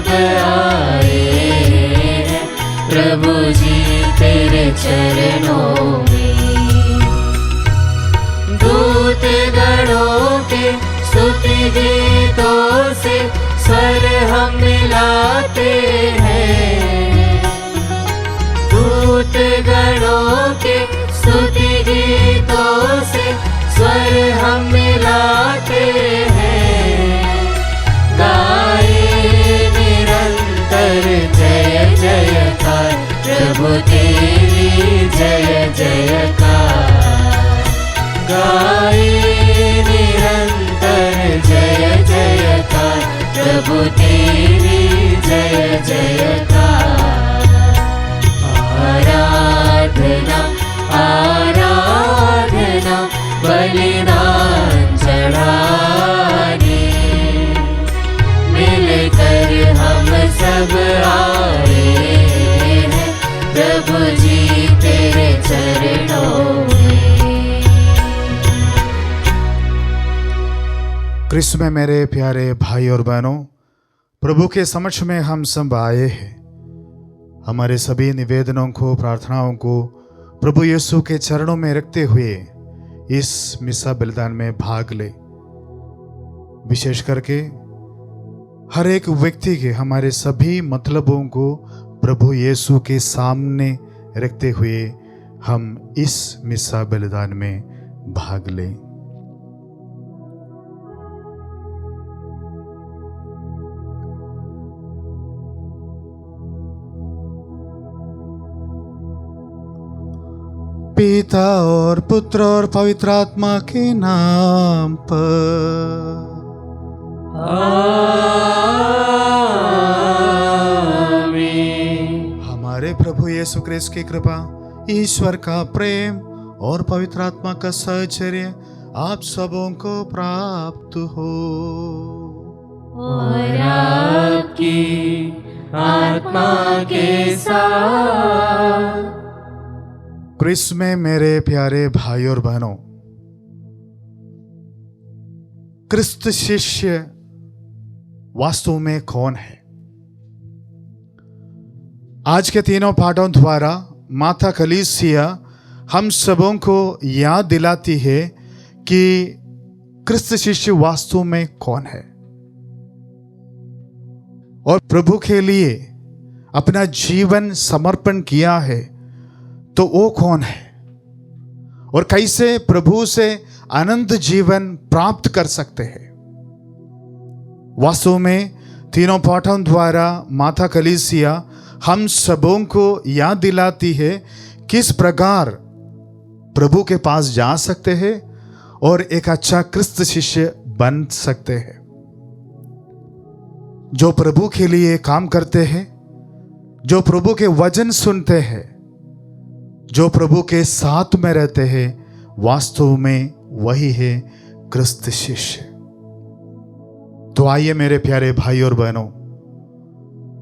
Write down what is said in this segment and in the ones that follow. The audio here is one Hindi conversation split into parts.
सब आए हैं प्रभु जी तेरे चरणों में। दूत गणों के स्तुति गीतों से स्वर हम मिलाते हैं। दूत गणों के स्तुति गीतों से स्वर हम मिलाते हैं। गाए निरंतर जय जयकार प्रभु तेरी जय जयकार। गाए निरंतर जय जयकार प्रभु तेरी जय जयकार। आराधना आराधना बलिदान चढ़ाने मिलकर हम सब आए हैं प्रभु जी तेरे चरणों में। क्रिस्त में मेरे प्यारे भाई और बहनों, प्रभु के समक्ष में हम सब आए हैं। हमारे सभी निवेदनों को, प्रार्थनाओं को प्रभु यीशु के चरणों में रखते हुए इस मिसा बलिदान में भाग ले। विशेष करके हर एक व्यक्ति के हमारे सभी मतलबों को प्रभु यीशु के सामने रखते हुए हम इस मिसा बलिदान में भाग लें। पिता और पुत्र और पवित्र आत्मा के नाम पर आमीन। हमारे प्रभु यीशु क्रिस्त की कृपा, ईश्वर का प्रेम और पवित्र आत्मा का सहचर्य आप सबों को प्राप्त हो। और आपकी आत्मा के साथ। क्रिस्त में मेरे प्यारे भाई और बहनों, क्रिस्त शिष्य वास्तव में कौन है? आज के तीनों पाठों द्वारा माता कलीसिया हम सबों को याद दिलाती है कि क्रिस्त शिष्य वास्तव में कौन है और प्रभु के लिए अपना जीवन समर्पण किया है तो वो कौन है और कैसे प्रभु से अनंत जीवन प्राप्त कर सकते हैं। वास्तव में तीनों पाठों द्वारा माता कलीसिया हम सबों को याद दिलाती है किस प्रकार प्रभु के पास जा सकते हैं और एक अच्छा क्रिस्त शिष्य बन सकते हैं, जो प्रभु के लिए काम करते हैं, जो प्रभु के वचन सुनते हैं, जो प्रभु के साथ में रहते हैं। वास्तव में वही है क्रिस्त शिष्य। तो आइए मेरे प्यारे भाई और बहनों,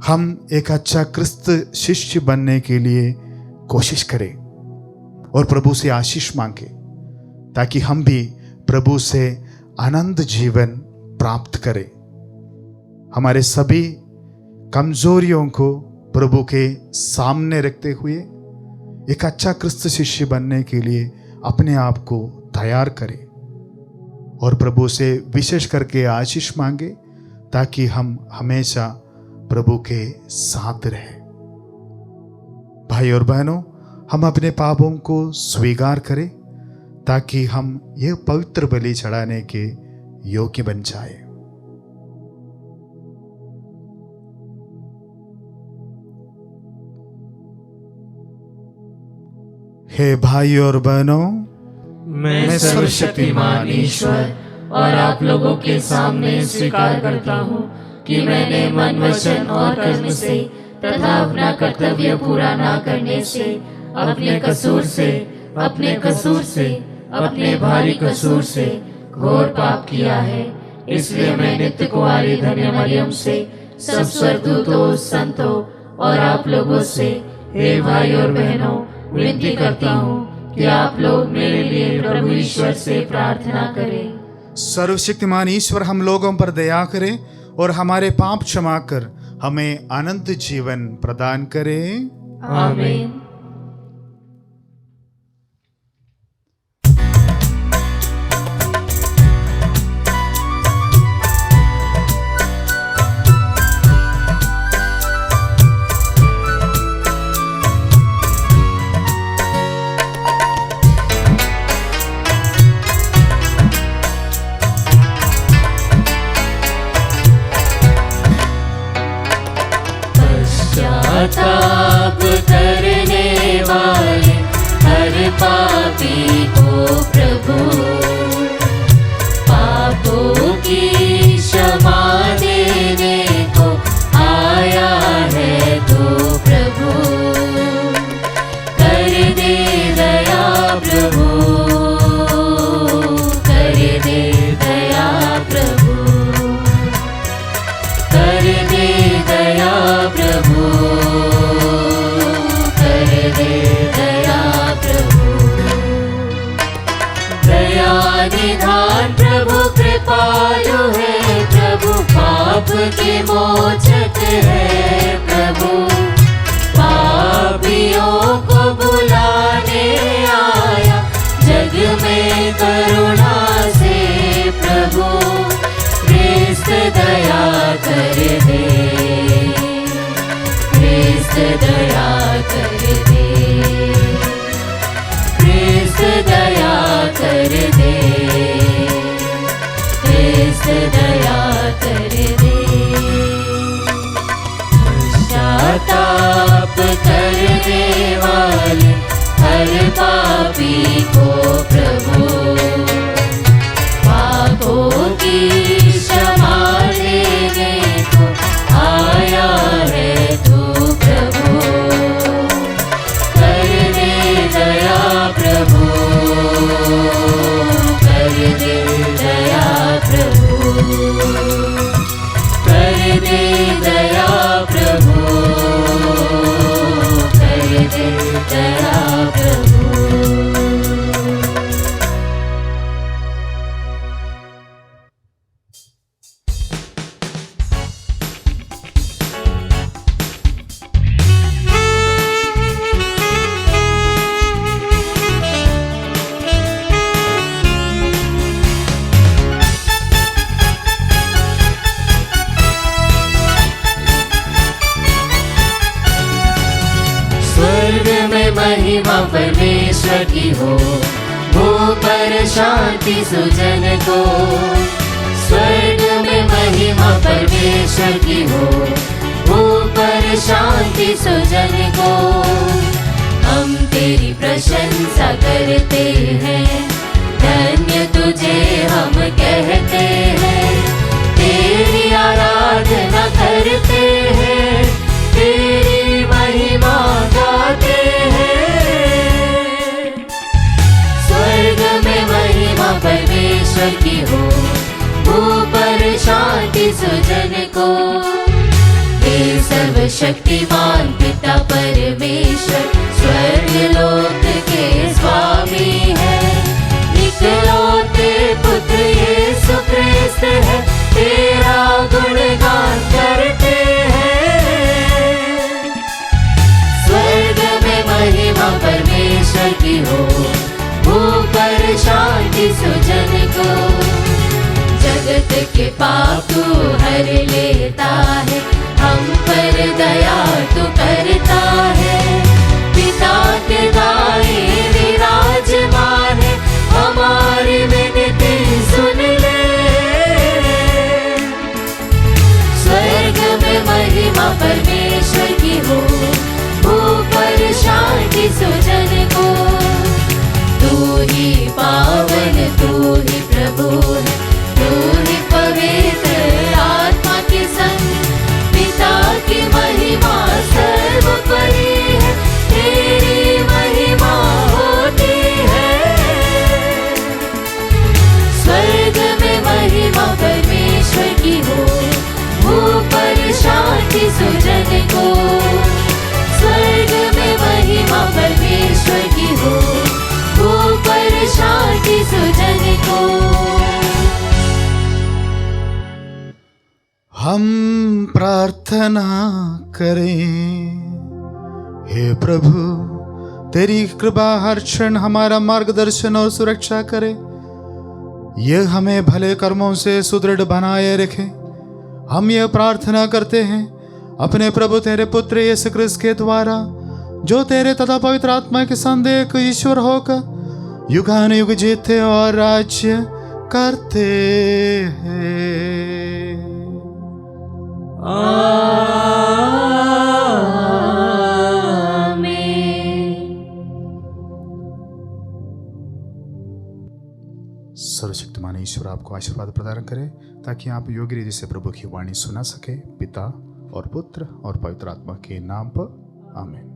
हम एक अच्छा क्रिस्त शिष्य बनने के लिए कोशिश करें और प्रभु से आशीष मांगे ताकि हम भी प्रभु से अनंत जीवन प्राप्त करें। हमारे सभी कमजोरियों को प्रभु के सामने रखते हुए एक अच्छा क्रिस्त शिष्य बनने के लिए अपने आप को तैयार करें और प्रभु से विशेष करके आशीष मांगे ताकि हम हमेशा प्रभु के साथ रहें। भाई और बहनों, हम अपने पापों को स्वीकार करें ताकि हम यह पवित्र बलि चढ़ाने के योग्य बन जाए। हे भाई और बहनों, मैं सर्वशक्तिमान ईश्वर और आप लोगों के सामने स्वीकार करता हूँ कि मैंने मन, वचन और कर्म से तथा अपना कर्तव्य पूरा न करने से अपने कसूर से अपने भारी कसूर से घोर पाप किया है। इसलिए मैं नित्य कुंवारी धन्य मरियम से, सब स्वर्गदूतों, संतों और आप लोगों से, हे भाई और बहनों, विनती करता हूँ कि आप लोग मेरे लिए प्रभु ईश्वर से प्रार्थना करें। सर्वशक्तिमान ईश्वर हम लोगों पर दया करे और हमारे पाप क्षमा कर हमें अनंत जीवन प्रदान करे। आमीन। पश्चाताप करने वाले हर पापी को प्रभु पापों की क्षमा देने को आया है तो प्रभु कर दे दया प्रभु, कर दे दया प्रभु, कर दे दया प्रभु, कर दे दया प्रभु। दया निधान प्रभु कृपालु है प्रभु, पाप के मोचक है प्रभु, पापियों को बुलाने आया जग में करुणा से प्रभु, क्रिस्त दया कर दे, क्रिस्त दया कर दे, क्रिस्त दया कर दे, क्रिस्त दया कर दे। पश्चाताप करने वाले हर पापी को प्रभु पापों की क्षमा देने को आया है तू प्रभु, कर दे दया प्रभु, कर दे दया प्रभु, कर दे दया प्रभु, कर दे दया प्रभु। स्वर्ग में महिमा परमेश्वर की हो, भू पर शांति सुजन को। स्वर्ग में महिमा परमेश्वर की हो, भू पर शांति सुजन को। हम तेरी प्रशंसा करते हैं, धन्य तुझे हम कहते हैं, तेरी आराधना करते हैं, तेरी महिमा गाते हैं। स्वर्ग में महिमा परमेश्वर की हो, भू पर शांति सुजन को। हे सर्वशक्तिमान पिता परमेश्वर, स्वर्ग लोक के स्वामी है, इकलौते पुत्र यीशु क्रिस्त है, तेरा गुणगान करते हैं। स्वर्ग में महिमा परमेश्वर की हो, भू पर शांति सुजन को। जगत के पाप तू हर लेता है, हम पर दया तू करता है। पिता के दाएं विराजमान है, हमारी विनती सुन ले। स्वर्ग में महिमा परमेश्वर की हो, भू पर शांति सुजन को। तू ही पावन, तू ही प्रभु है, तू ही पवित्र आत्मा के संग, पिता की महिमा प्रार्थना करें। हे प्रभु, तेरी कृपा हर क्षण हमारा मार्गदर्शन और सुरक्षा करे। यह हमें भले कर्मों से सुदृढ़ बनाए रखे। हम यह प्रार्थना करते हैं अपने प्रभु तेरे पुत्र यीशु क्रिस्त के द्वारा, जो तेरे तथा पवित्र आत्मा के संदेह ईश्वर होकर युगानुयुग जीते और राज्य करते हैं। सर्वशक्तिमान ईश्वर आपको आशीर्वाद प्रदान करे, ताकि आप योग्य रीति से प्रभु की वाणी सुना सके। पिता और पुत्र और पवित्र आत्मा के नाम पर आमीन।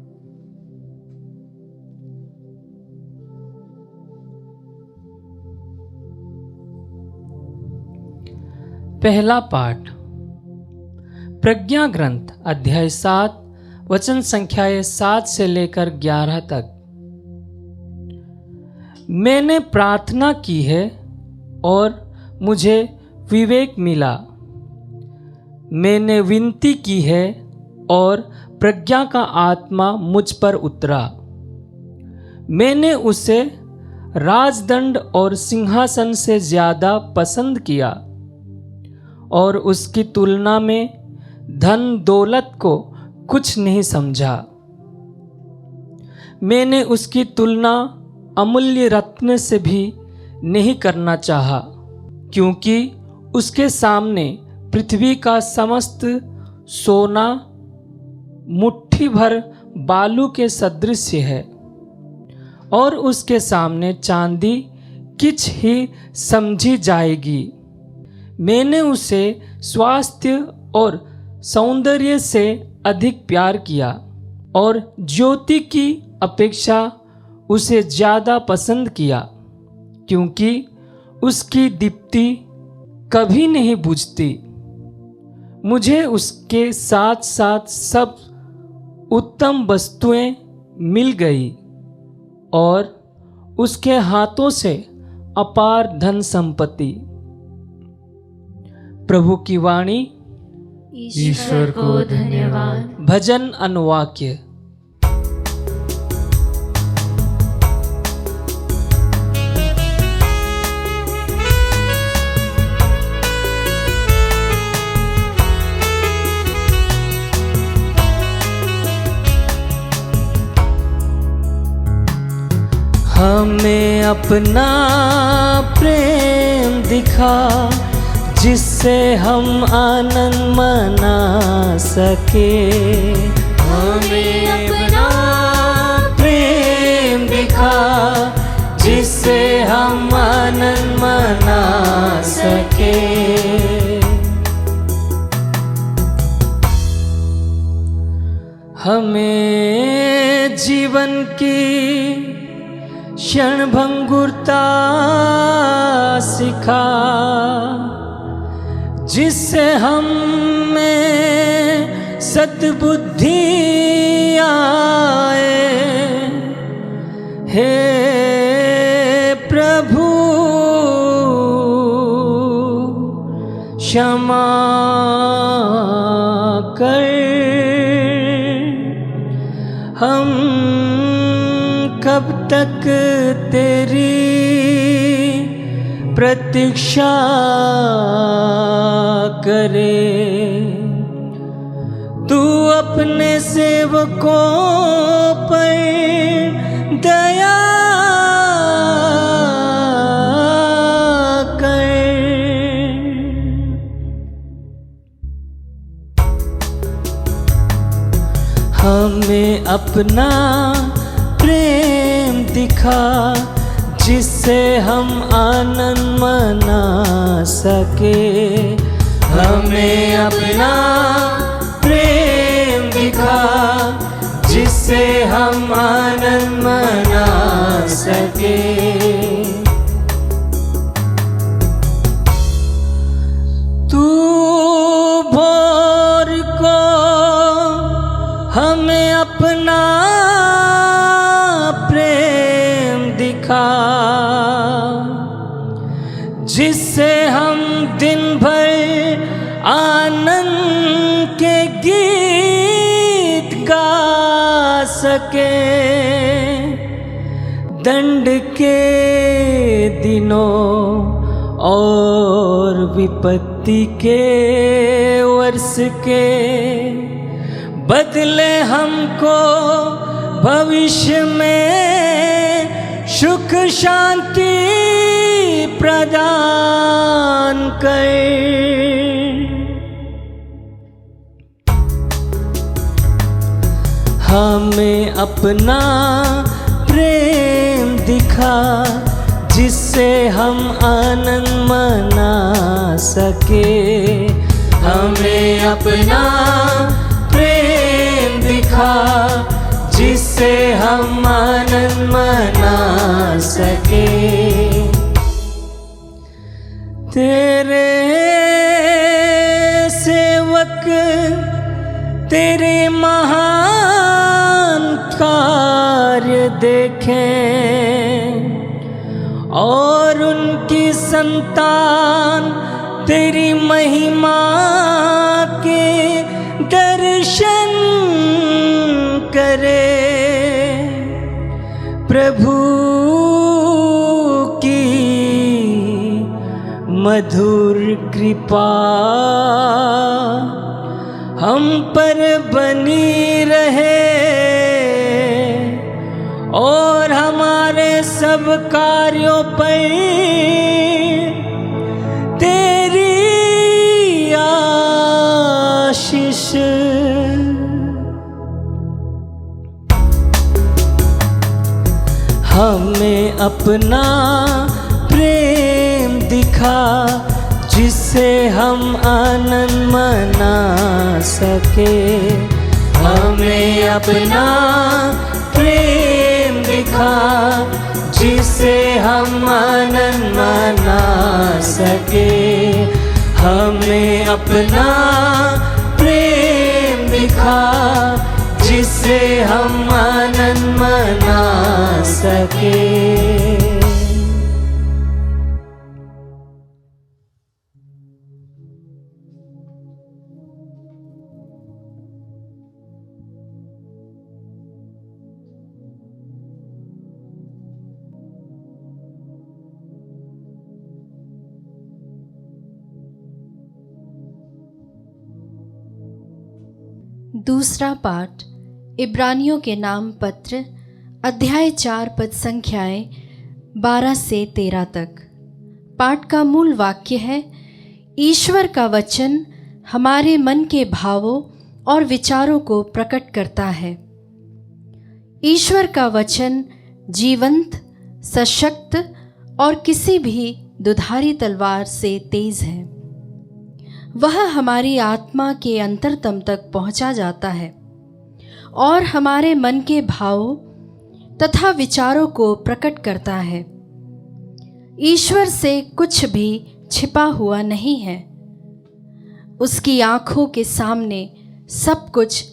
पहला पाठ प्रज्ञा ग्रंथ अध्याय 7 वचन संख्याएं 7 से लेकर 11 तक। मैंने प्रार्थना की है और मुझे विवेक मिला। मैंने विनती की है और प्रज्ञा का आत्मा मुझ पर उतरा। मैंने उसे राजदंड और सिंहासन से ज्यादा पसंद किया और उसकी तुलना में धन दौलत को कुछ नहीं समझा। मैंने उसकी तुलना अमूल्य रत्न से भी नहीं करना चाहा, क्योंकि उसके सामने पृथ्वी का समस्त सोना मुट्ठी भर बालू के सदृश है और उसके सामने चांदी किछ ही समझी जाएगी। मैंने उसे स्वास्थ्य और सौंदर्य से अधिक प्यार किया और ज्योति की अपेक्षा उसे ज़्यादा पसंद किया, क्योंकि उसकी दीप्ति कभी नहीं बुझती। मुझे उसके साथ साथ सब उत्तम वस्तुएं मिल गई और उसके हाथों से अपार धन संपत्ति। प्रभु की वाणी। ईश्वर को धन्यवाद। भजन अनुवाक्य। हमें अपना प्रेम दिखा, जिससे हम आनंद मना सके। हमें अपना प्रेम दिखा, जिससे हम आनंद मना सके। हमें जीवन की क्षणभंगुरता सिखा, जिससे हम में सद्बुद्धि आए। हे प्रभु क्षमा कर, हम कब तक तेरी प्रतीक्षा करे। तू अपने सेवकों पर दया कर। हमें अपना प्रेम दिखा, जिससे हम आनंद मना सके। हमें अपना प्रेम दिखा, जिससे हम आनंद मना सके। तू भोर को हमें अपना जिससे हम दिन भर आनंद के सके दंड के दिनों और विपत्ति के वर्ष के बदले हमको भविष्य में सुख शांति प्रदान कर। हमें अपना प्रेम दिखा जिससे हम आनंद मना सके। हमें अपना प्रेम दिखा जिससे हम आनंद मना सके। तेरे सेवक तेरे महान कार्य देखें और उनकी संतान तेरी महिमा के दर्शन करे। प्रभु की मधुर कृपा हम पर बनी रहे और हमारे सब कार्यों पर तेरी आशीष। हमें अपना प्रेम दिखा जिससे हम आनंद मना सके। हमें अपना प्रेम दिखा जिससे हम आनंद मना सके। हमें अपना प्रेम दिखा जिससे हम आनंद मना सके। दूसरा पाठ इब्रानियों के नाम पत्र अध्याय 4 पद संख्याएं 12 से 13 तक। पाठ का मूल वाक्य है, ईश्वर का वचन हमारे मन के भावों और विचारों को प्रकट करता है। ईश्वर का वचन जीवंत, सशक्त और किसी भी दुधारी तलवार से तेज है। वह हमारी आत्मा के अंतरतम तक पहुंचा जाता है और हमारे मन के भावों तथा विचारों को प्रकट करता है। ईश्वर से कुछ भी छिपा हुआ नहीं है। उसकी आँखों के सामने सब कुछ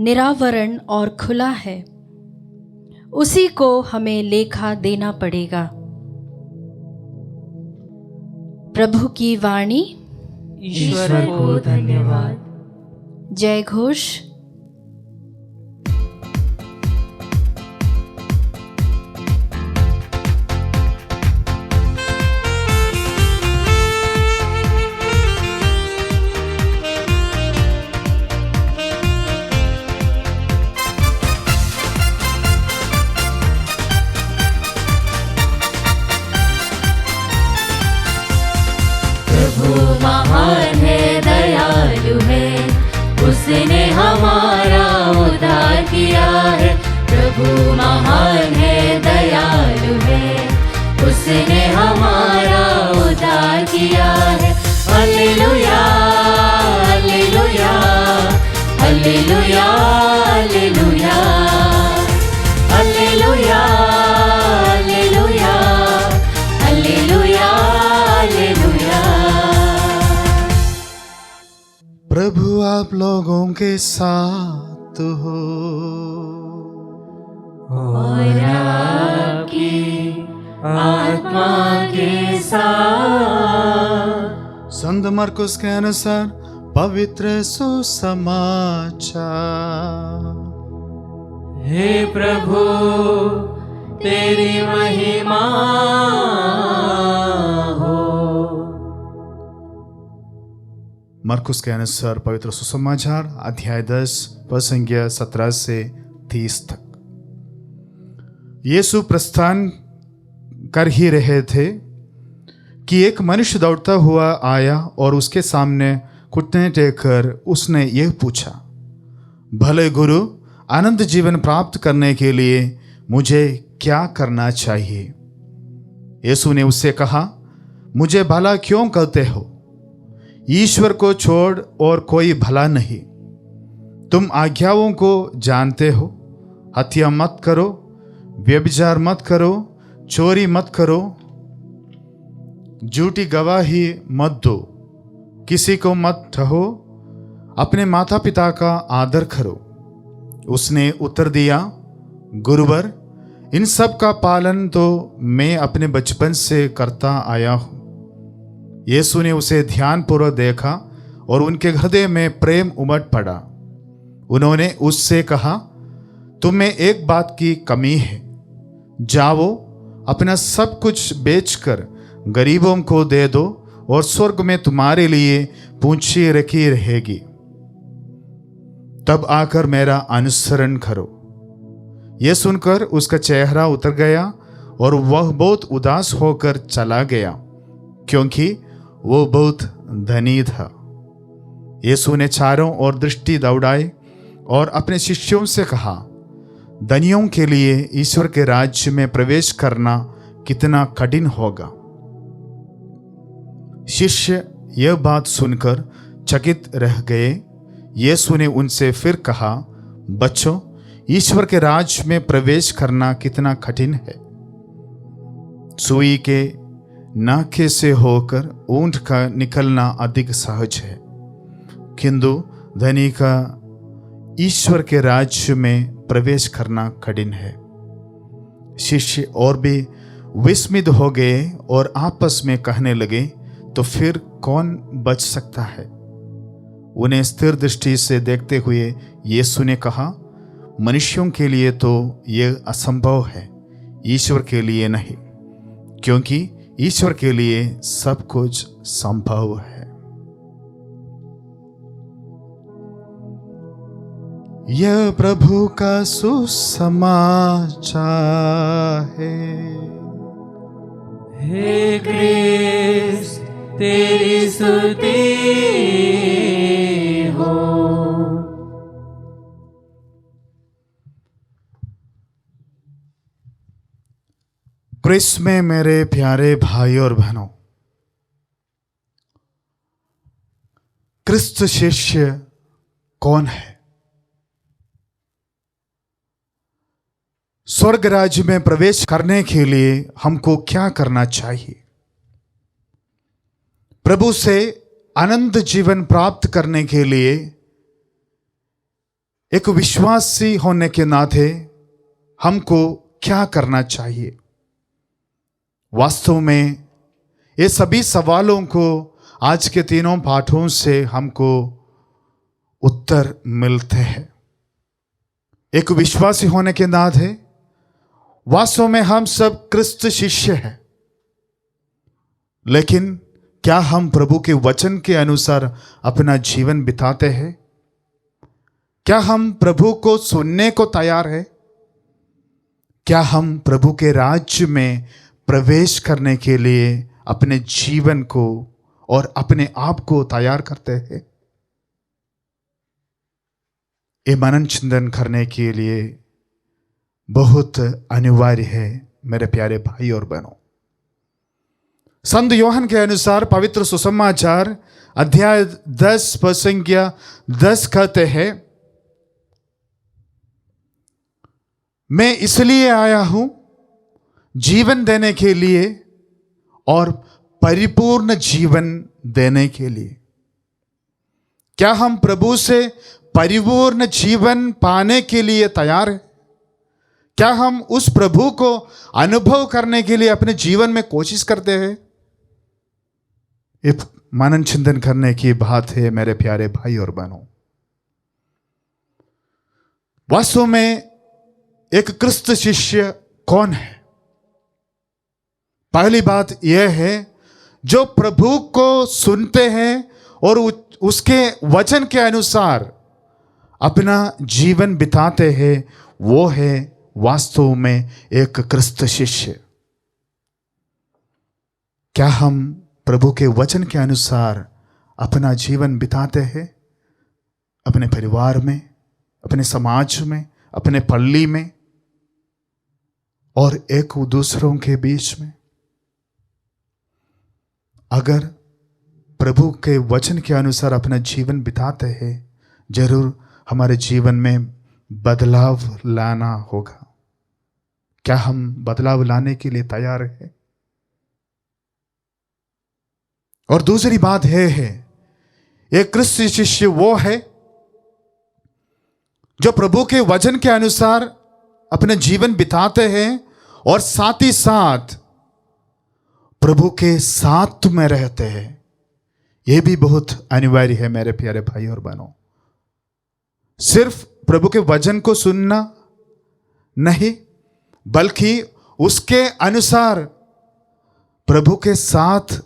निरावरण और खुला है। उसी को हमें लेखा देना पड़ेगा। प्रभु की वाणी। ईश्वर को धन्यवाद। जय घोष। महान है, दयालु है, उसने हमारा उद्धार किया है। प्रभु महान है, दयालु है, उसने हमारा उद्धार किया है। Hallelujah hallelujah hallelujah hallelujah hallelujah hallelujah hallelujah hallelujah. प्रभु आप लोगों के साथ हो और आपकी आत्मा के साथ। संत मरकुस के अनुसार पवित्र सुसमाचार। हे प्रभु तेरी महिमा हो। मरकुस के अनुसार पवित्र सुसमाचार अध्याय 10 पद संख्या 17 से 30 तक। यीशु प्रस्थान कर ही रहे थे कि एक मनुष्य दौड़ता हुआ आया और उसके सामने घुटने टेककर उसने यह पूछा, भले गुरु, आनंद जीवन प्राप्त करने के लिए मुझे क्या करना चाहिए? यीशु ने उससे कहा, मुझे भला क्यों कहते हो? ईश्वर को छोड़ और कोई भला नहीं। तुम आज्ञाओं को जानते हो, हत्या मत करो, व्यभिचार मत करो, चोरी मत करो, झूठी गवाही मत दो, किसी को मत ठहो, अपने माता पिता का आदर करो। उसने उत्तर दिया, गुरुवर, इन सब का पालन तो मैं अपने बचपन से करता आया हूं। यीशु ने उसे ध्यानपूर्वक देखा और उनके हृदय में प्रेम उमड़ पड़ा। उन्होंने उससे कहा, तुम्हें एक बात की कमी है। जाओ, अपना सब कुछ बेचकर गरीबों को दे दो और स्वर्ग में तुम्हारे लिए पूंजी रखी रहेगी। तब आकर मेरा अनुसरण करो। यह सुनकर उसका चेहरा उतर गया और वह बहुत उदास होकर चला गया, क्योंकि वो बहुत धनी था। यीशु ने चारों ओर दृष्टि दौड़ाई और अपने शिष्यों से कहा, धनियों के लिए ईश्वर के राज्य में प्रवेश करना कितना कठिन होगा। शिष्य यह बात सुनकर चकित रह गए। यीशु ने उनसे फिर कहा, बच्चों, ईश्वर के राज्य में प्रवेश करना कितना कठिन है। सुई के नाके से होकर ऊंट का निकलना अधिक सहज है, किंतु धनी का ईश्वर के राज्य में प्रवेश करना कठिन है। शिष्य और भी विस्मित हो गए और आपस में कहने लगे, तो फिर कौन बच सकता है? उन्हें स्थिर दृष्टि से देखते हुए यीशु ने कहा, मनुष्यों के लिए तो यह असंभव है, ईश्वर के लिए नहीं, क्योंकि ईश्वर के लिए सब कुछ संभव है। यह प्रभु का सुसमाचार है। हे क्रिस्त तेरी स्तुति हो। क्रिस्त में मेरे प्यारे भाई और बहनों, क्रिस्त शिष्य कौन है? स्वर्ग राज्य में प्रवेश करने के लिए हमको क्या करना चाहिए? प्रभु से आनंद जीवन प्राप्त करने के लिए एक विश्वासी होने के नाते हमको क्या करना चाहिए? वास्तव में ये सभी सवालों को आज के तीनों पाठों से हमको उत्तर मिलते हैं। एक विश्वासी होने के नाते वास्तव में हम सब क्रिस्त शिष्य हैं, लेकिन क्या हम प्रभु के वचन के अनुसार अपना जीवन बिताते हैं? क्या हम प्रभु को सुनने को तैयार हैं? क्या हम प्रभु के राज्य में प्रवेश करने के लिए अपने जीवन को और अपने आप को तैयार करते हैं? ये मनन चिंतन करने के लिए बहुत अनिवार्य है मेरे प्यारे भाई और बहनों। संत योहन के अनुसार पवित्र सुसमाचार अध्याय 10 पद संख्या 10 कहते हैं, मैं इसलिए आया हूं जीवन देने के लिए और परिपूर्ण जीवन देने के लिए। क्या हम प्रभु से परिपूर्ण जीवन पाने के लिए तैयार हैं? क्या हम उस प्रभु को अनुभव करने के लिए अपने जीवन में कोशिश करते हैं? ये मनन चिंतन करने की बात है मेरे प्यारे भाई और बहनों। वास्तव में एक क्रिस्त शिष्य कौन है? पहली बात यह है, जो प्रभु को सुनते हैं और उसके वचन के अनुसार अपना जीवन बिताते हैं, वो है वास्तव में एक क्रिस्त शिष्य। क्या हम प्रभु के वचन के अनुसार अपना जीवन बिताते हैं? अपने परिवार में, अपने समाज में, अपने पल्ली में और एक दूसरों के बीच में? अगर प्रभु के वचन के अनुसार अपना जीवन बिताते हैं, जरूर हमारे जीवन में बदलाव लाना होगा। क्या हम बदलाव लाने के लिए तैयार हैं? और दूसरी बात है एक क्रिस्त शिष्य वो है जो प्रभु के वचन के अनुसार अपना जीवन बिताते हैं और साथ ही साथ प्रभु के साथ में रहते हैं। यह भी बहुत अनिवार्य है मेरे प्यारे भाई और बहनों। सिर्फ प्रभु के वचन को सुनना नहीं, बल्कि उसके अनुसार प्रभु के साथ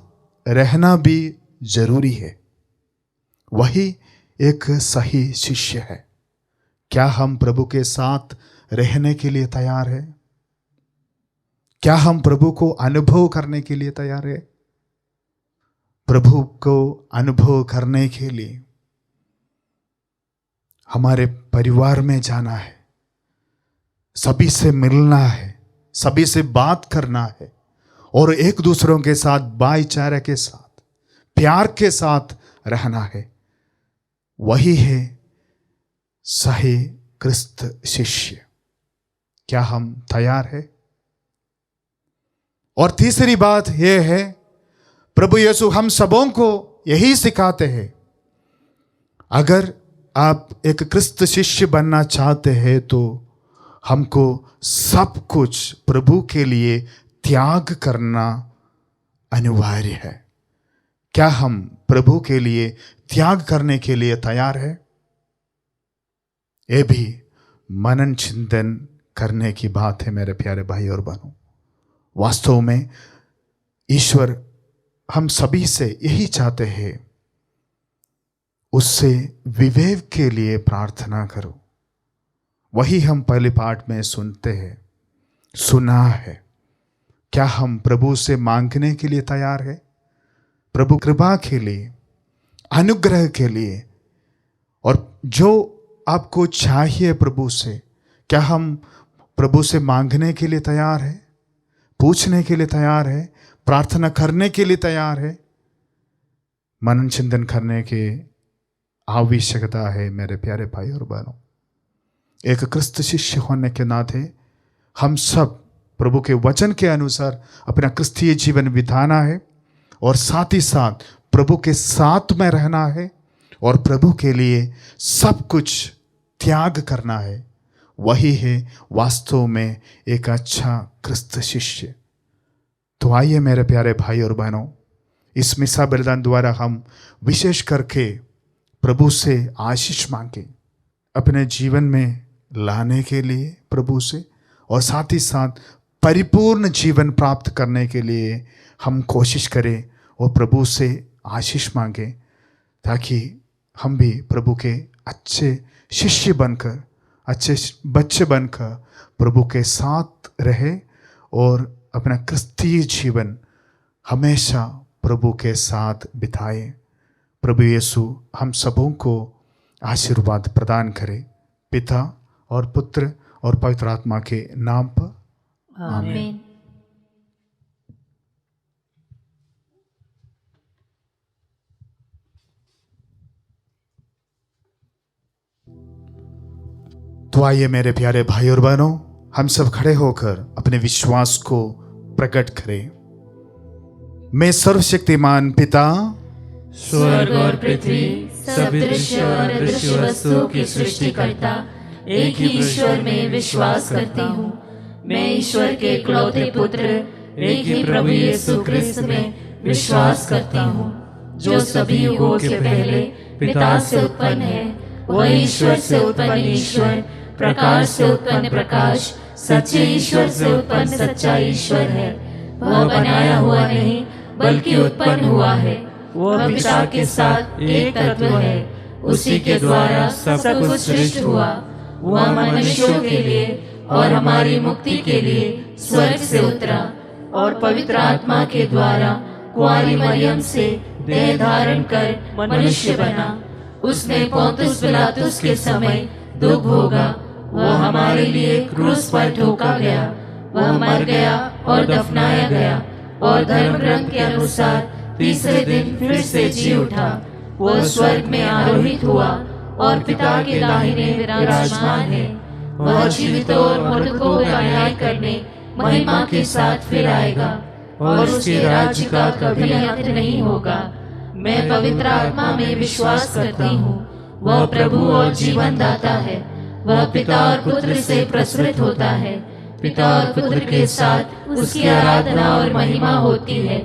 रहना भी जरूरी है। वही एक सही शिष्य है। क्या हम प्रभु के साथ रहने के लिए तैयार हैं? क्या हम प्रभु को अनुभव करने के लिए तैयार हैं? प्रभु को अनुभव करने के लिए हमारे परिवार में जाना है, सभी से मिलना है, सभी से बात करना है और एक दूसरों के साथ भाईचारे के साथ, प्यार के साथ रहना है। वही है सही क्रिस्त शिष्य। क्या हम तैयार हैं? और तीसरी बात यह है, प्रभु यीशु हम सबों को यही सिखाते हैं, अगर आप एक क्रिस्त शिष्य बनना चाहते हैं तो हमको सब कुछ प्रभु के लिए त्याग करना अनिवार्य है। क्या हम प्रभु के लिए त्याग करने के लिए तैयार हैं? यह भी मनन चिंतन करने की बात है मेरे प्यारे भाई और बहनों। वास्तव में ईश्वर हम सभी से यही चाहते हैं, उससे विवेक के लिए प्रार्थना करो। वही हम पहले पाठ में सुनते हैं, सुना है। क्या हम प्रभु से मांगने के लिए तैयार है? प्रभु कृपा के लिए, अनुग्रह के लिए, और जो आपको चाहिए प्रभु से, क्या हम प्रभु से मांगने के लिए तैयार है? पूछने के लिए तैयार है? प्रार्थना करने के लिए तैयार है? मनन चिंतन करने की आवश्यकता है मेरे प्यारे भाई और बहनों। एक क्रिस्त शिष्य होने के नाते हम सब प्रभु के वचन के अनुसार अपना क्रिस्तीय जीवन बिताना है और साथ ही साथ प्रभु के साथ में रहना है और प्रभु के लिए सब कुछ त्याग करना है। वही है वास्तव में एक अच्छा क्रिस्त शिष्य। तो आइए मेरे प्यारे भाई और बहनों, इस मिसा बलिदान द्वारा हम विशेष करके प्रभु से आशीष मांगे अपने जीवन में लाने के लिए प्रभु से, और साथ ही साथ परिपूर्ण जीवन प्राप्त करने के लिए हम कोशिश करें और प्रभु से आशीष मांगे, ताकि हम भी प्रभु के अच्छे शिष्य बनकर, अच्छे बच्चे बनकर प्रभु के साथ रहे और अपना क्रिस्तीय जीवन हमेशा प्रभु के साथ बिताए। प्रभु यीशु हम सबों को आशीर्वाद प्रदान करे, पिता और पुत्र और पवित्र आत्मा के नाम पर, आमीन। तो आइए मेरे प्यारे भाई और बहनों, हम सब खड़े होकर अपने विश्वास को प्रकट करें। मैं सर्वशक्तिमान पिता, स्वर्ग और पृथ्वी, सब दृश्य और अदृश्य वस्तुओं की सृष्टिकर्ता एक ही ईश्वर में विश्वास करती हूँ। मैं ईश्वर के इकलौते पुत्र एक ही प्रभु यीशु क्रिस्त में विश्वास करती हूँ, जो सभी युगों से पहले पिता से उत्पन्न है, वह ईश्वर से उत्पन्न ईश्वर, प्रकाश से उत्पन्न प्रकाश, सच्चे ईश्वर से उत्पन्न सच्चा ईश्वर है। वह बनाया हुआ नहीं बल्कि उत्पन्न हुआ है। वह पिता के साथ एक तत्व है। उसी के द्वारा सब कुछ सृष्टि हुआ। वह मनुष्यों के लिए और हमारी मुक्ति के लिए स्वर्ग से उतरा और पवित्र आत्मा के द्वारा कुंवारी मरियम से देह धारण कर मनुष्य बना। उसने पोंतुस पिलातुस के समय दुख भोगा। वह हमारे लिए क्रूस पर ठोका गया। वह मर गया और दफनाया गया और धर्म ग्रंथ के अनुसार तीसरे दिन फिर से जी उठा। वह स्वर्ग में आरोहित हुआ और पिता के दाहिने विराजमान है। वह जीवितों और मृतकों का न्याय करने महिमा के साथ फिर आएगा और उसके राज्य का कभी अंत नहीं होगा। मैं पवित्र आत्मा में विश्वास करती हूँ। वह प्रभु और जीवन दाता है। वह पिता और पुत्र से प्रसृत होता है। पिता और पुत्र के साथ उसकी आराधना और महिमा होती है।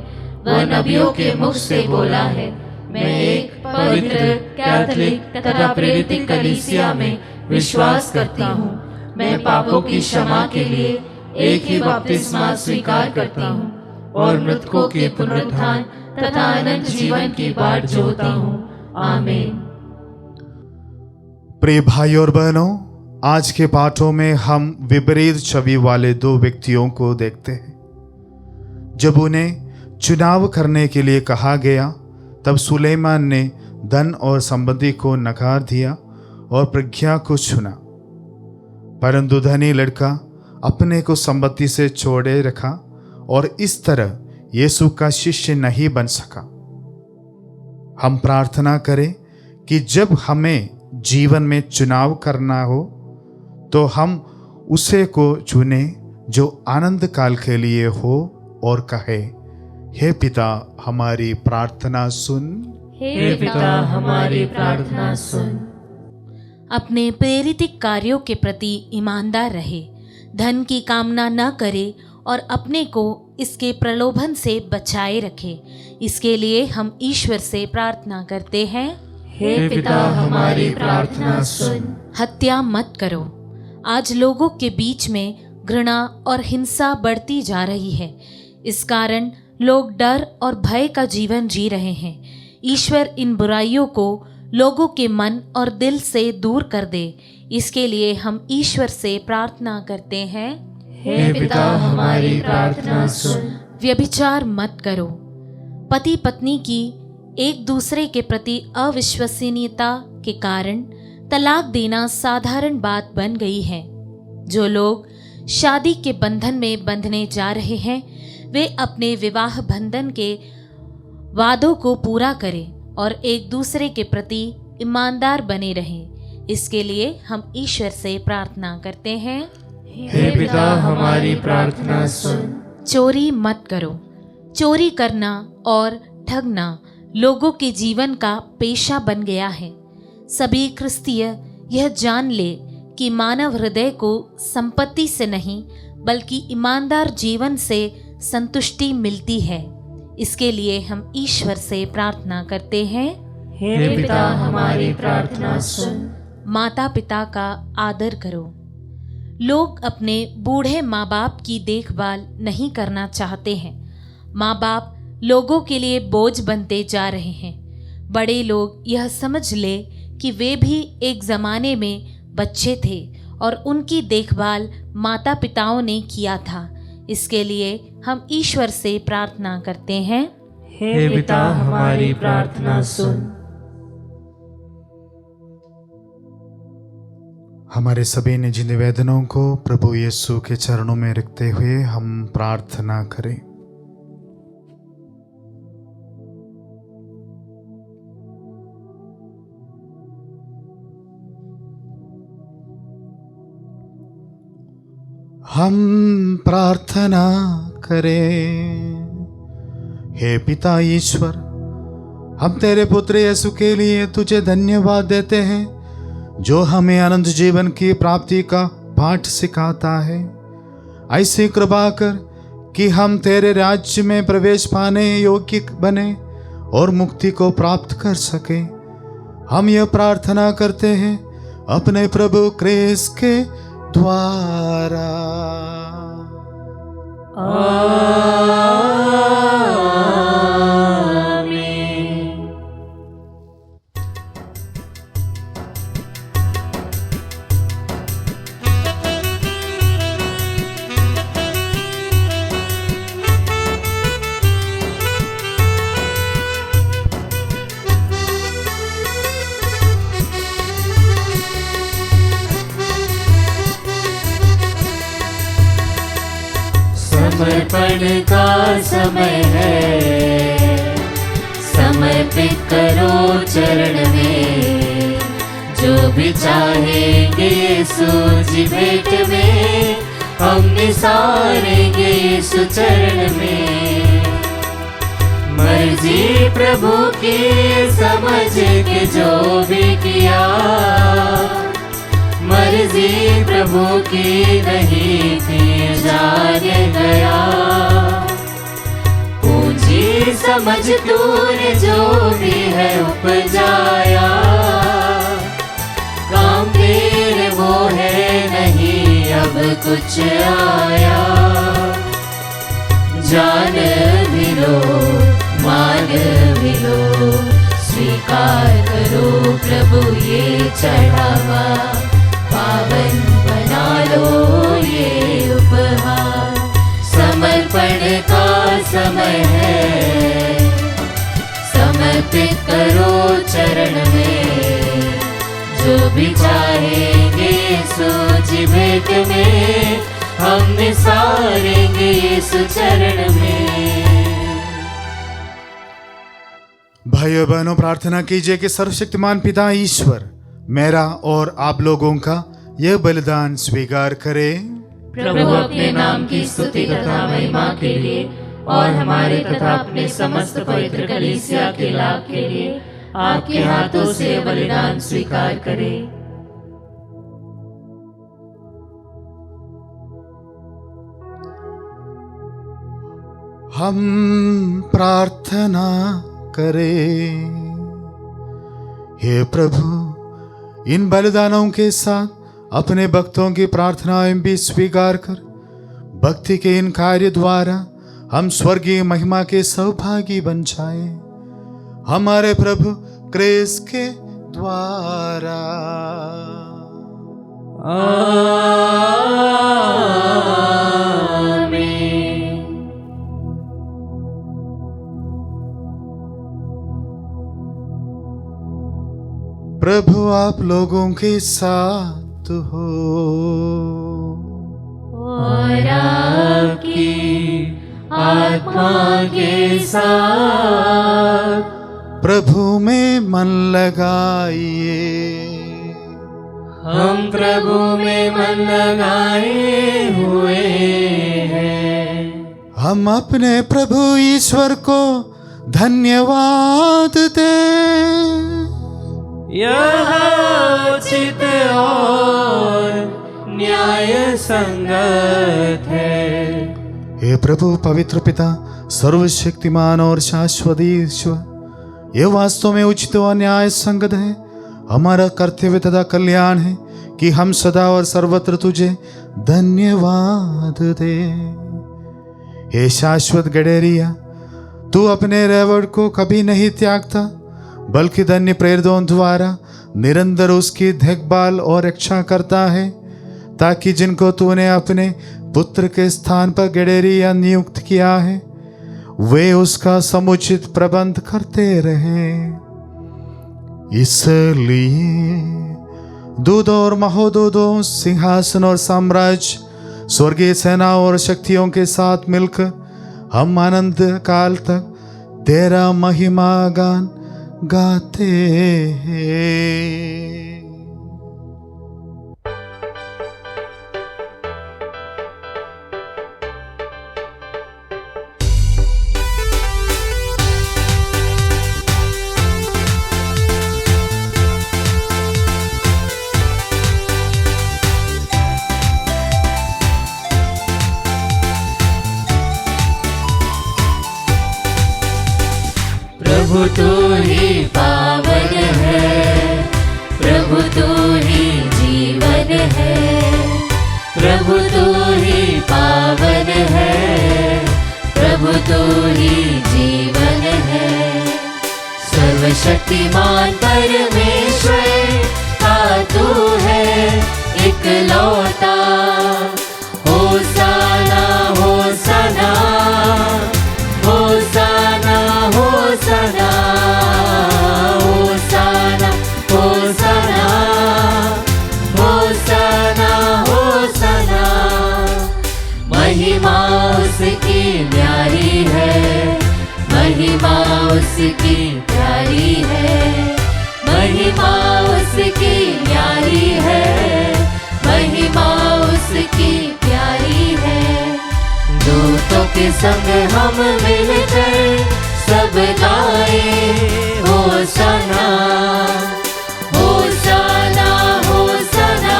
वह नबियों के मुख से बोला है। मैं एक पवित्र, कैथोलिक तथा प्रेरित कलीसिया में विश्वास करती हूँ। मैं पापों की क्षमा के लिए एक ही बपतिस्मा स्वीकार करती हूँ और मृतकों के पुनरुत्थान तथा अनंत जीवन की बाट जोहती हूँ। आमीन। प्रिय भाई और बहनों, आज के पाठों में हम विपरीत छवि वाले दो व्यक्तियों को देखते हैं। जब उन्हें चुनाव करने के लिए कहा गया तब सुलेमान ने धन और संपत्ति को नकार दिया और प्रज्ञा को चुना, परंतु धनी लड़का अपने को संपत्ति से छोड़े रखा और इस तरह यीशु का शिष्य नहीं बन सका। हम प्रार्थना करें कि जब हमें जीवन में चुनाव करना हो तो हम उसे को चुने जो आनंद काल के लिए हो और कहे, हे पिता हमारी प्रार्थना सुन। हे पिता हमारी प्रार्थना सुन। अपने प्रेरित कार्यों के प्रति ईमानदार रहे, धन की कामना न करे और अपने को इसके प्रलोभन से बचाए रखे। इसके लिए हम ईश्वर से प्रार्थना करते हैं, हे पिता हमारी प्रार्थना सुन। हत्या मत करो। आज लोगों के बीच में घृणा और हिंसा बढ़ती जा रही है। इस कारण लोग डर और भय का जीवन जी रहे हैं। ईश्वर इन बुराइयों को लोगों के मन और दिल से दूर कर दे। इसके लिए हम ईश्वर से प्रार्थना करते हैं, हे पिता हमारी प्रार्थना सुन। व्यभिचार मत करो। पति पत्नी की एक दूसरे के प्रति अविश्वसनीयता के कारण तलाक देना साधारण बात बन गई है। जो लोग शादी के बंधन में बंधने जा रहे हैं वे अपने विवाह बंधन के वादों को पूरा करें और एक दूसरे के प्रति ईमानदार बने रहें। इसके लिए हम ईश्वर से प्रार्थना करते हैं, हे पिता हमारी प्रार्थना सुन। चोरी मत करो। चोरी करना और ठगना लोगों के जीवन का पेशा बन गया है। सभी क्रिस्तीय यह जान ले कि मानव हृदय को संपत्ति से नहीं बल्कि ईमानदार जीवन से संतुष्टि मिलती है। इसके लिए हम ईश्वर से प्रार्थना करते हैं, हे पिता हमारी प्रार्थना सुन। माता पिता का आदर करो। लोग अपने बूढ़े माँ बाप की देखभाल नहीं करना चाहते हैं। माँ बाप लोगों के लिए बोझ बनते जा रहे हैं। बड़े लोग यह समझ ले कि वे भी एक ज़माने में बच्चे थे और उनकी देखभाल माता पिताओं ने किया था। इसके लिए हम ईश्वर से प्रार्थना करते हैं, हे पिता हमारी प्रार्थना सुन। हमारे सभी निजी निवेदनों को प्रभु यीशु के चरणों में रखते हुए हम प्रार्थना करें। हम प्रार्थना करें। हे पिता ईश्वर, हम तेरे पुत्र यीशु के लिए तुझे धन्यवाद देते हैं जो हमें अनंत जीवन की प्राप्ति का पाठ सिखाता है। ऐसी कृपा कर कि हम तेरे राज्य में प्रवेश पाने योग्य बने और मुक्ति को प्राप्त कर सके। हम यह प्रार्थना करते हैं अपने प्रभु क्रिस्त के द्वारा। समर्पण का समय है, समर्पित करो चरण में। जो भी चाहेंगे यीशु जी भेंट में, हम निसारेंगे यीशु चरण में। मर्जी प्रभु की समझ के जो भी किया, मर्जी प्रभु की नहीं थी जान गया। पूंजी समझ तूने जो भी है उपजाया, काम तेरे वो है नहीं अब कुछ आया। जान भी लो मान भी लो, स्वीकार करो प्रभु ये चढ़ावा। पावन बना लो ये उपहार, समर्पण का समय है, समर्पित करो चरण में। जो भी चाहेंगे यीशु जी भेंट में, हम निसारेंगे यीशु चरण में। भाइयों बहनों, प्रार्थना कीजिए कि सर्वशक्तिमान पिता ईश्वर मेरा और आप लोगों का यह बलिदान स्वीकार करे। प्रभु अपने नाम की स्तुति तथा महिमा के लिए और हमारे तथा अपने समस्त पवित्र कलीसिया के लाभ के लिए आपके हाथों से बलिदान स्वीकार करे। हम प्रार्थना करें। हे प्रभु, इन बलिदानों के साथ अपने भक्तों की प्रार्थनाएं भी स्वीकार कर भक्ति के इन कार्य द्वारा हम स्वर्गीय महिमा के सौभागी बन जाए, हमारे प्रभु क्रिस्त के द्वारा। प्रभु आप लोगों के साथ हो और आपकी आत्मा के साथ। प्रभु में मन लगाइए। हम प्रभु में मन लगाए हुए हैं। हम अपने प्रभु ईश्वर को धन्यवाद दें। यह उचित और न्याय संगत है। हे प्रभु पवित्र पिता, सर्वशक्तिमान और शाश्वत ईश्वर, यह वास्तव में उचित और न्याय संगत है, हमारा कर्तव्य तथा कल्याण है कि हम सदा और सर्वत्र तुझे धन्यवाद दे। हे शाश्वत गडेरिया, तू अपने रेवड़ को कभी नहीं त्यागता, बल्कि धन्य प्रेरितों द्वारा निरंतर उसकी देखभाल और रक्षा करता है, ताकि जिनको तूने अपने पुत्र के स्थान पर गडेरिया नियुक्त किया है, वे उसका समुचित प्रबंध करते रहें। इसलिए दूतों और महोदूतों, सिंहासन और साम्राज्य, स्वर्गीय सेना और शक्तियों के साथ मिलकर हम अनंत काल तक तेरा महिमा गान गाते हैं। प्रभु तू ही पावन है, प्रभु तू ही पावन है, प्रभु तू ही जीवन है। सर्वशक्तिमान परमेश्वर का तू है इकलौता। होसाना होसाना होसाना होसाना होसाना होसाना होसाना होसाना। महिमा उसकी न्यारी है, महिमा उसकी प्यारी है, महिमा उसकी न्यारी है, महिमा उसकी प्यारी है। दूतों के संग हम मिलकर सब गाए होसाना होसाना होसाना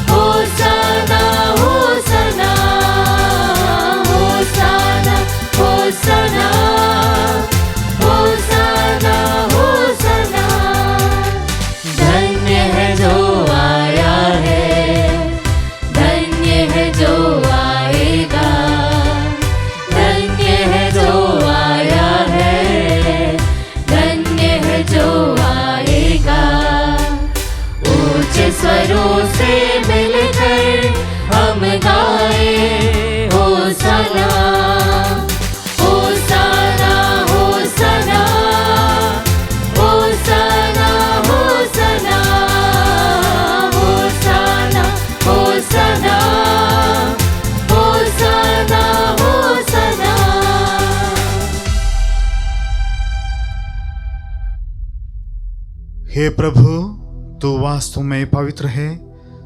होसाना होसाना होसाना होसाना होसाना होसाना। धन्य है जो आया है, धन्य है जो आएगा, धन्य है जो आया है, धन्य है जो आएगा। ऊंचे स्वरों से मिलकर हम गाए होसाना होसाना होसाना होसाना होसाना होसाना होसाना होसाना होसाना। हे प्रभु, तू वास्तव में पवित्र है,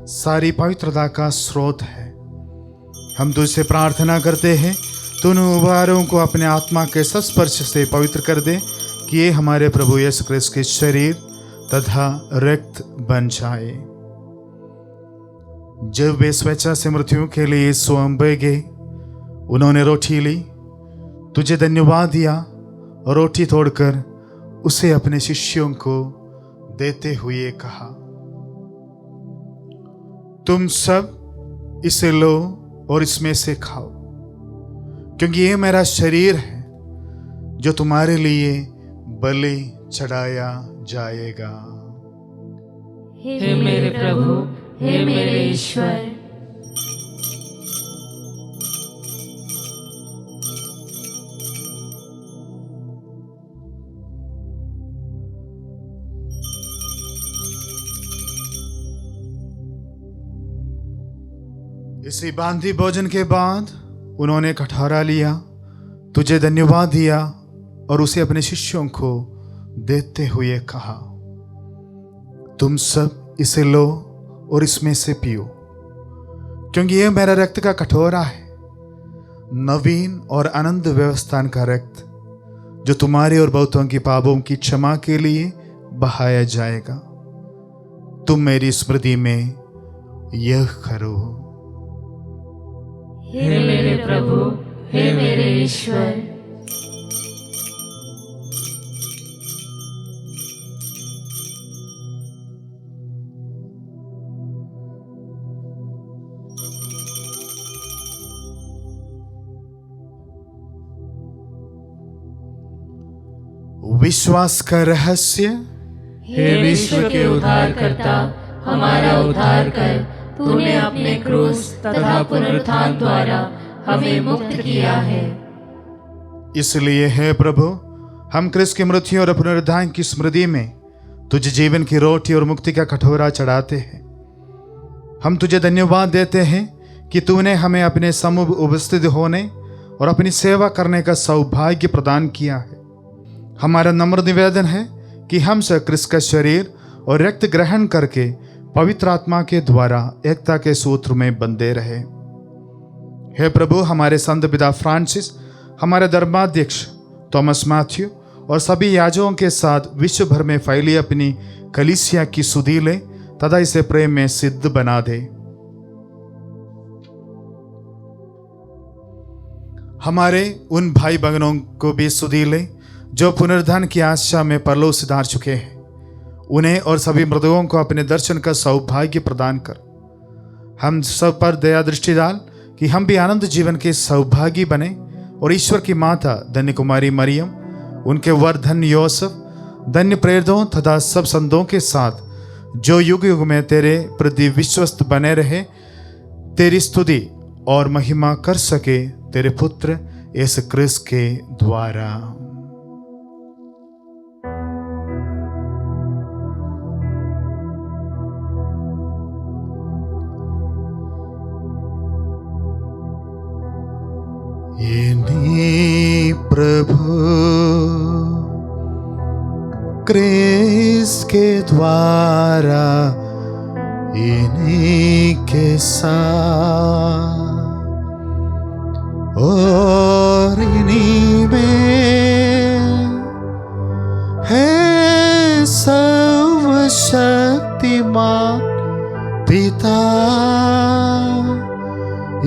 सारी पवित्रता का स्रोत है। हम तुझसे प्रार्थना करते हैं, तू उन उबारों को अपने आत्मा के संस्पर्श से पवित्र कर दे कि ये हमारे प्रभु यीशु क्रिस्त के शरीर तथा रक्त बन जाए। जब वे स्वेच्छा से मृत्यु के लिए स्वयं बह गए, उन्होंने रोटी ली, तुझे धन्यवाद दिया और रोटी तोड़कर उसे अपने शिष्यों को देते हुए कहा, तुम सब इसे लो और इसमें से खाओ, क्योंकि ये मेरा शरीर है जो तुम्हारे लिए बलि चढ़ाया जाएगा। हे मेरे प्रभु, हे मेरे ईश्वर। इसी बांधी भोजन के बाद उन्होंने कटोरा लिया, तुझे धन्यवाद दिया और उसे अपने शिष्यों को देते हुए कहा, तुम सब इसे लो और इसमें से पियो, क्योंकि यह मेरा रक्त का कटोरा है, नवीन और अनंत व्यवस्था का रक्त, जो तुम्हारे और बहुतों की पापों की क्षमा के लिए बहाया जाएगा। तुम मेरी स्मृति में यह करो। हे मेरे प्रभु, हे मेरे ईश्वर। विश्वास का रहस्य। हे विश्व के उद्धारकर्ता, हमारा उद्धार कर। तूने अपने क्रूस तथा पुनरुत्थान द्वारा हमें मुक्त किया है। इसलिए हे प्रभु, हम क्रिस्त की मृत्यु और पुनरुत्थान की स्मृति में तुझे जीवन की रोटी और मुक्ति का कटोरा चढ़ाते हैं। हम तुझे धन्यवाद देते हैं कि तूने हमें अपने सम्मुख उपस्थित होने और अपनी सेवा करने का सौभाग्य प्रदान किया है। हमारा नम्र निवेदन है कि हम सब क्रिस्त का शरीर और रक्त ग्रहण करके पवित्र आत्मा के द्वारा एकता के सूत्र में बंधे रहे। हे प्रभु, हमारे संत पिता फ्रांसिस, हमारे धर्माध्यक्ष थॉमस मैथ्यू और सभी याजकों के साथ विश्व भर में फैली अपनी कलीसिया की सुधि ले तथा इसे प्रेम में सिद्ध बना दे। हमारे उन भाई बहनों को भी सुधि ले जो पुनरुत्थान की आशा में परलोक सिधार चुके हैं। उन्हें और सभी मृतकों को अपने दर्शन का सौभाग्य प्रदान कर। हम सब पर दया दृष्टि डाल कि हम भी आनंद जीवन के सौभागी बने और ईश्वर की माता धन्य कुमारी मरियम, उनके वर धन्य योसेफ, धन्य प्रेरितों तथा सब संतों के साथ जो युग युग में तेरे प्रति विश्वस्त बने रहे, तेरी स्तुति और महिमा कर सके तेरे पुत्र यीशु क्रिस्त के द्वारा। इन्हीं प्रभु क्रिस्त के द्वारा, इन्हीं के साथ और इन्हीं में है सर्वशक्तिमान पिता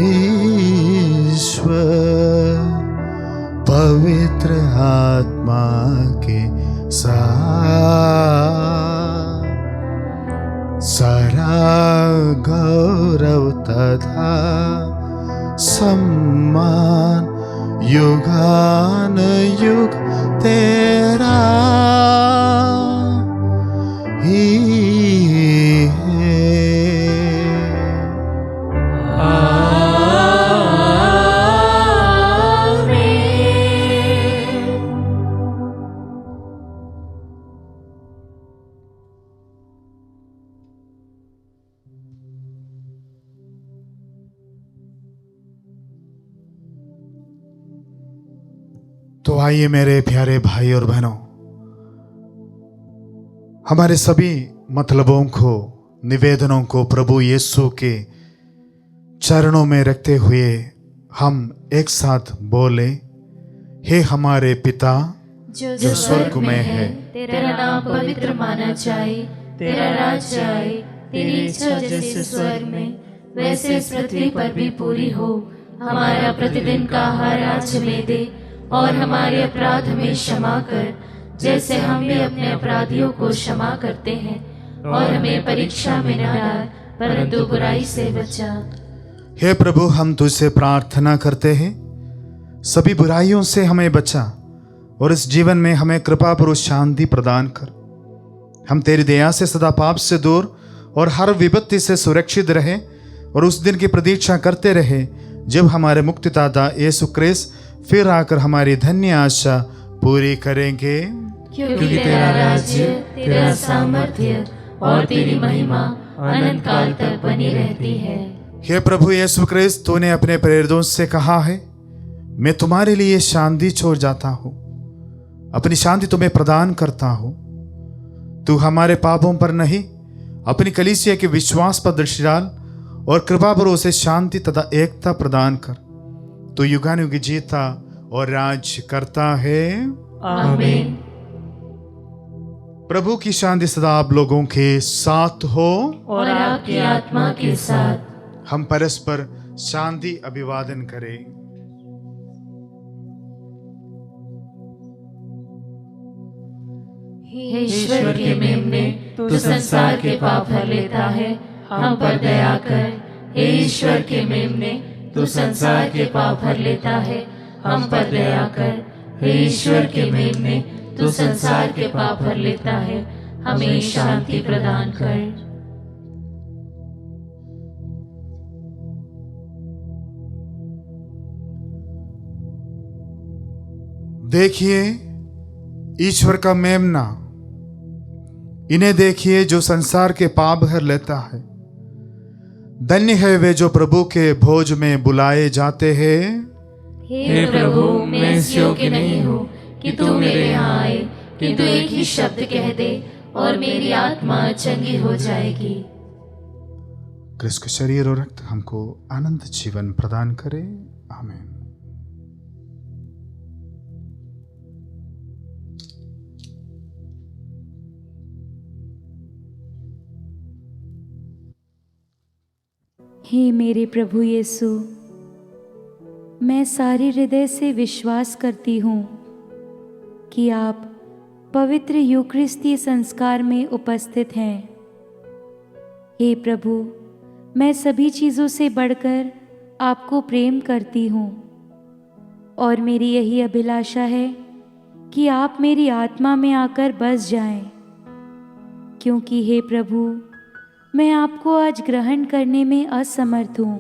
ईश्वर पवित्र आत्मा के साथ सारा गौरव तथा सम्मान युगान युग तेरा ही है। तो आइए मेरे प्यारे भाई और बहनों, हमारे सभी मतलबों को, निवेदनों को प्रभु यीशु के चरणों में रखते हुए हम एक साथ बोले, हे हमारे पिता जो स्वर्ग में है, तेरा नाम पवित्र माना जाए, तेरा राज्य आए, तेरी इच्छा जैसे स्वर्ग में वैसे इस पृथ्वी पर भी पूरी हो। हमारा प्रतिदिन का आहार आज हमें दे और हमारे अपराध हमें क्षमा कर, जैसे हम भी अपने अपराधियों को क्षमा करते हैं, और हमें परीक्षा में न डाल परंतु बुराई से बचा। हे प्रभु, हम तुझसे प्रार्थना करते हैं, सभी बुराइयों से हमें बचा और इस जीवन में हमें कृपा पर शांति प्रदान कर। हम तेरी दया से सदा पाप से दूर और हर विपत्ति से सुरक्षित रहे और उस दिन की प्रतीक्षा करते रहे जब हमारे मुक्तिदाता यीशु क्रिस्त फिर आकर हमारी धन्य आशा पूरी करेंगे। क्योंकि तेरा राज्य, तेरा सामर्थ्य और तेरी महिमा अनंत काल तक बनी रहती है। हे प्रभु यीशु क्रिस्त, तूने अपने प्रेरितों से कहा है, मैं तुम्हारे लिए शांति छोड़ जाता हूँ, अपनी शांति तुम्हें प्रदान करता हूँ। तू हमारे पापों पर नहीं, अपनी कलीसिया के विश्वास पर दृष्टि डाल और कृपा पर उसे शांति तथा एकता प्रदान कर। तू युगानुयुग जीता और राज करता है। आमीन। प्रभु की शांति सदा आप लोगों के साथ हो और आपकी आत्मा के साथ। हम परस्पर शांति अभिवादन करें। हे ईश्वर के मेमने, तू संसार के पाप हर लेता है, हम पर दया कर। हे ईश्वर के मेमने, तू संसार के पाप हर लेता है, हम पर दया कर। हे ईश्वर के मेमने, तू संसार के पाप हर लेता है, हमें शांति प्रदान कर। देखिए ईश्वर का मेमना, इन्हें देखिए जो संसार के पाप हर लेता है। धन्य है वे जो प्रभु के भोज में बुलाए जाते हैं। हे प्रभु, मैं इस योग्य नहीं हूँ कि तू मेरे यहाँ आए, किंतु एक ही शब्द कह दे और मेरी आत्मा चंगी हो जाएगी। क्रिस्त का शरीर और रक्त हमको अनंत जीवन प्रदान करे। आमीन। हे मेरे प्रभु यीशु, मैं सारे हृदय से विश्वास करती हूँ कि आप पवित्र यूकरिस्ती संस्कार में उपस्थित हैं। हे प्रभु, मैं सभी चीज़ों से बढ़कर आपको प्रेम करती हूँ और मेरी यही अभिलाषा है कि आप मेरी आत्मा में आकर बस जाएं, क्योंकि हे प्रभु, मैं आपको आज ग्रहण करने में असमर्थ हूँ।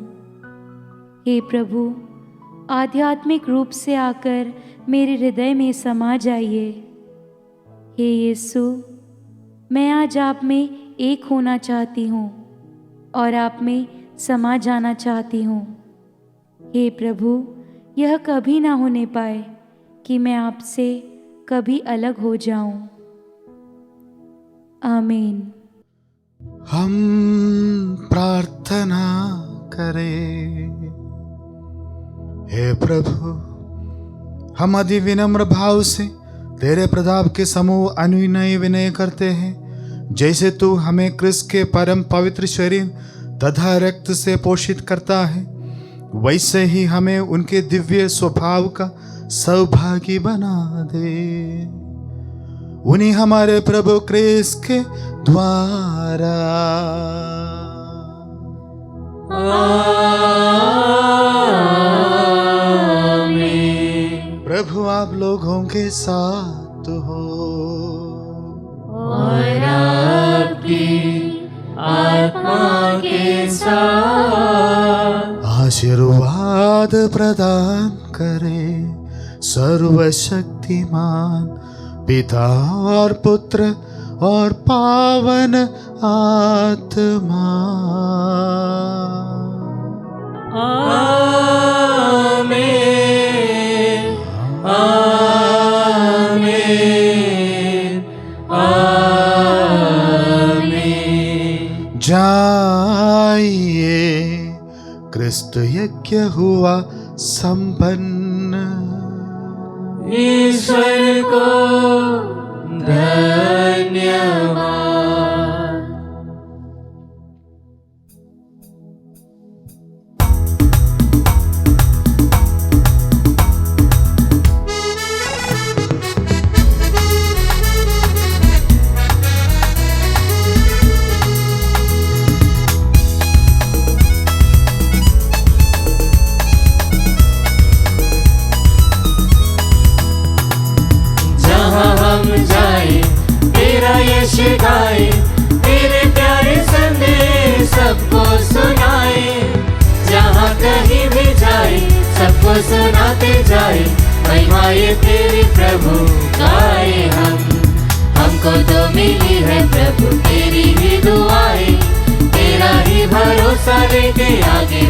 हे प्रभु, आध्यात्मिक रूप से आकर मेरे हृदय में समा जाइए। हे यीशु, मैं आज आप में एक होना चाहती हूँ और आप में समा जाना चाहती हूँ। हे प्रभु, यह कभी ना होने पाए कि मैं आपसे कभी अलग हो जाऊं। आमीन। हम प्रार्थना करें। हे प्रभु, हम अति विनम्र भाव से तेरे प्रताप के समूह अनुनय विनय करते हैं। जैसे तू हमें क्रिस्त के परम पवित्र शरीर तथा रक्त से पोषित करता है, वैसे ही हमें उनके दिव्य स्वभाव का सौभागी बना दे। उन्हीं हमारे प्रभु क्रिस्त के द्वारा। प्रभु आप लोगों के साथ हो और आपकी आत्मा के साथ। आशीर्वाद प्रदान करे सर्वशक्तिमान पिता और पुत्र और पावन आत्मा। आमीन, आमीन, आमीन। जाइए, क्रिस्त यज्ञ हुआ संपन्न। ईश्वर को धन्यवाद। गाए तेरे प्यारे संदेश सबको सुनाए। जहाँ कहीं भी जाए सबको सुनाते जाए। महिमाए तेरी प्रभु गाए हमको तो मिली है प्रभु तेरी ही दुआएं। तेरा ही भरोसा लेके आगे